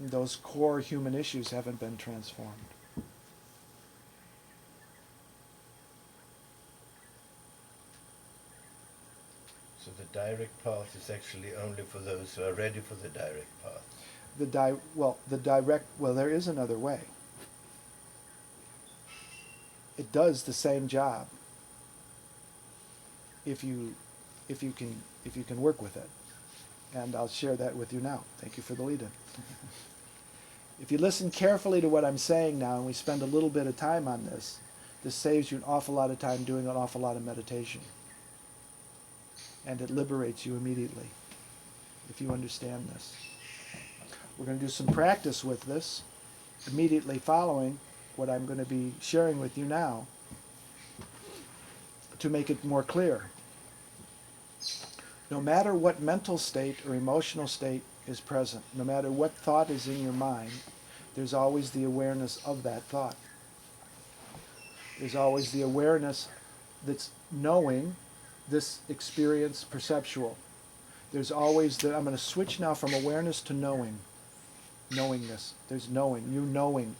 Those core human issues haven't been transformed. So the direct path is actually only for those who are ready for the direct path. There is another way. It does the same job if you can work with it. And I'll share that with you now. Thank you for the lead-in. If you listen carefully to what I'm saying now, and we spend a little bit of time on this saves you an awful lot of time doing an awful lot of meditation. And it liberates you immediately, if you understand this. We're going to do some practice with this immediately following what I'm going to be sharing with you now to make it more clear. No matter what mental state or emotional state is present, no matter what thought is in your mind, there's always the awareness of that thought. There's always the awareness that's knowing this experience perceptual. There's always I'm going to switch now from awareness to knowing. Knowingness. There's knowing. You knowing.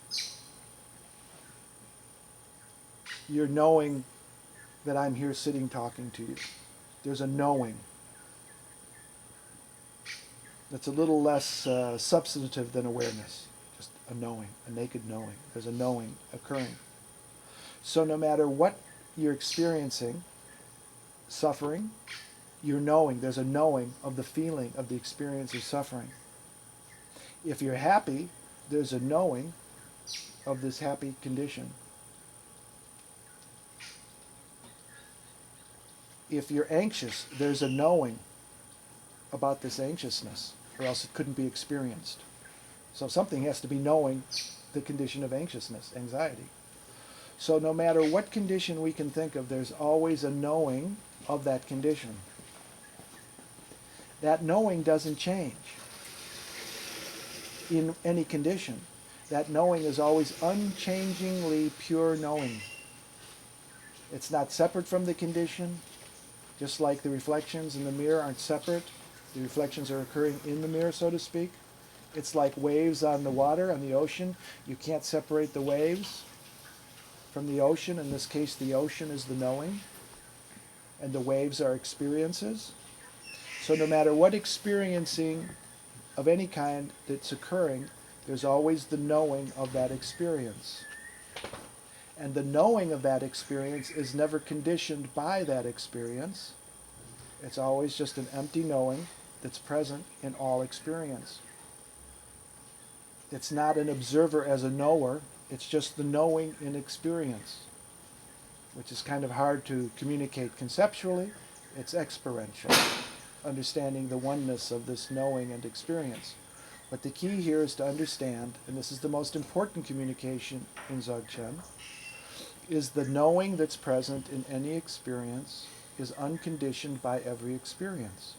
You're knowing that I'm here sitting talking to you. There's a knowing. That's a little less substantive than awareness. Just a knowing, a naked knowing. There's a knowing occurring. So no matter what you're experiencing, suffering, you're knowing. There's a knowing of the feeling of the experience of suffering. If you're happy, there's a knowing of this happy condition. If you're anxious, there's a knowing about this anxiousness, or else it couldn't be experienced. So something has to be knowing the condition of anxiousness, anxiety. So no matter what condition we can think of, there's always a knowing of that condition. That knowing doesn't change in any condition. That knowing is always unchangingly pure knowing. It's not separate from the condition, just like the reflections in the mirror aren't separate. The reflections are occurring in the mirror, so to speak. It's like waves on the water, on the ocean. You can't separate the waves from the ocean. In this case, the ocean is the knowing, and the waves are experiences. So no matter what experiencing of any kind that's occurring, there's always the knowing of that experience. And the knowing of that experience is never conditioned by that experience. It's always just an empty knowing that's present in all experience. It's not an observer as a knower, it's just the knowing in experience, which is kind of hard to communicate conceptually. It's experiential, understanding the oneness of this knowing and experience. But the key here is to understand, and this is the most important communication in Dzogchen, is the knowing that's present in any experience is unconditioned by every experience.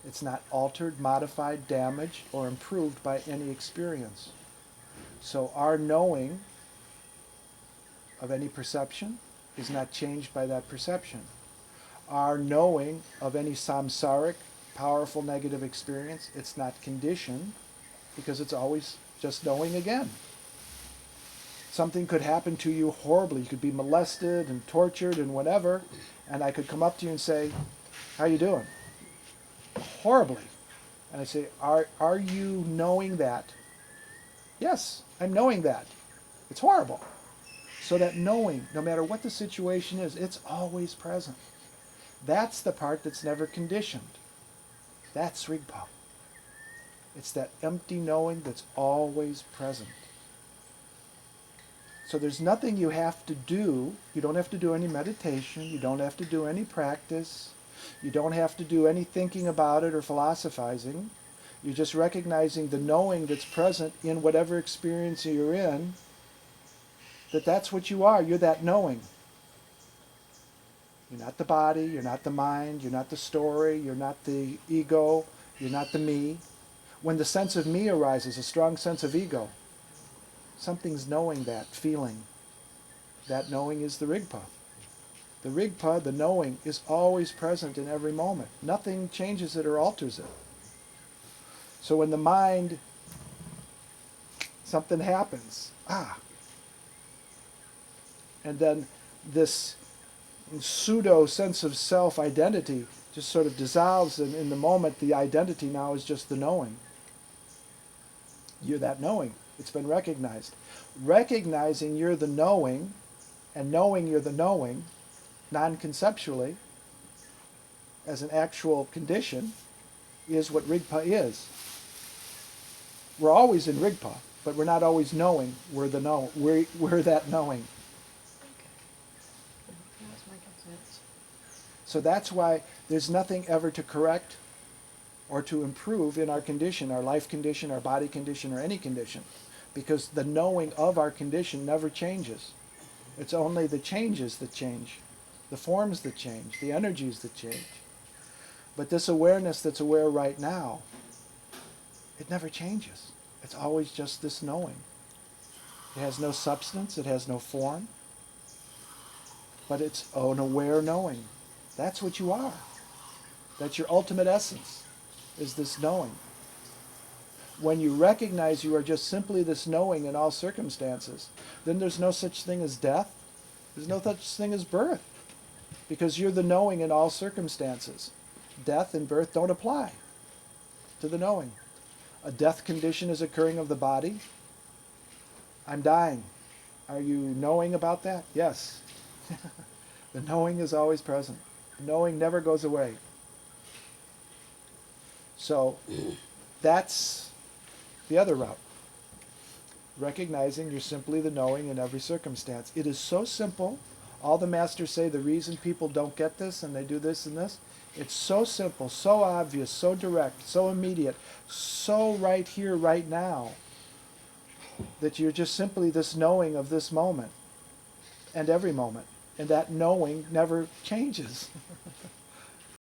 It's not altered, modified, damaged, or improved by any experience. So our knowing of any perception is not changed by that perception. Our knowing of any samsaric, powerful negative experience, it's not conditioned because it's always just knowing again. Something could happen to you horribly. You could be molested and tortured and whatever, and I could come up to you and say, how are you doing? Horribly. And I say, are you knowing that? Yes, I'm knowing that. It's horrible. So that knowing, no matter what the situation is, it's always present. That's the part that's never conditioned. That's Rigpa. It's that empty knowing that's always present. So there's nothing you have to do. You don't have to do any meditation. You don't have to do any practice. You don't have to do any thinking about it or philosophizing. You're just recognizing the knowing that's present in whatever experience you're in, that's what you are. You're that knowing. You're not the body. You're not the mind. You're not the story. You're not the ego. You're not the me. When the sense of me arises, a strong sense of ego, something's knowing that, feeling. That knowing is the Rigpa. The Rigpa, the knowing, is always present in every moment. Nothing changes it or alters it. So when the mind something happens. Ah. And then this pseudo sense of self-identity just sort of dissolves, and in the moment the identity now is just the knowing. You're that knowing. It's been recognized. Recognizing you're the knowing and knowing you're the knowing, non-conceptually, as an actual condition, is what Rigpa is. We're always in Rigpa, but we're not always knowing we're the we're that knowing. That's making sense. So that's why there's nothing ever to correct or to improve in our condition, our life condition, our body condition, or any condition, because the knowing of our condition never changes. It's only the changes that change, the forms that change, the energies that change. But this awareness that's aware right now, it never changes. It's always just this knowing. It has no substance, it has no form, but it's an aware knowing. That's what you are. That's your ultimate essence, is this knowing. When you recognize you are just simply this knowing in all circumstances, then there's no such thing as death. There's no such thing as birth, because you're the knowing in all circumstances. Death and birth don't apply to the knowing. A death condition is occurring of the body. I'm dying. Are you knowing about that? Yes. The knowing is always present. Knowing never goes away. So that's the other route. Recognizing you're simply the knowing in every circumstance. It is so simple. All the masters say the reason people don't get this and they do this and this, it's so simple, so obvious, so direct, so immediate, so right here, right now, that you're just simply this knowing of this moment and every moment. And that knowing never changes.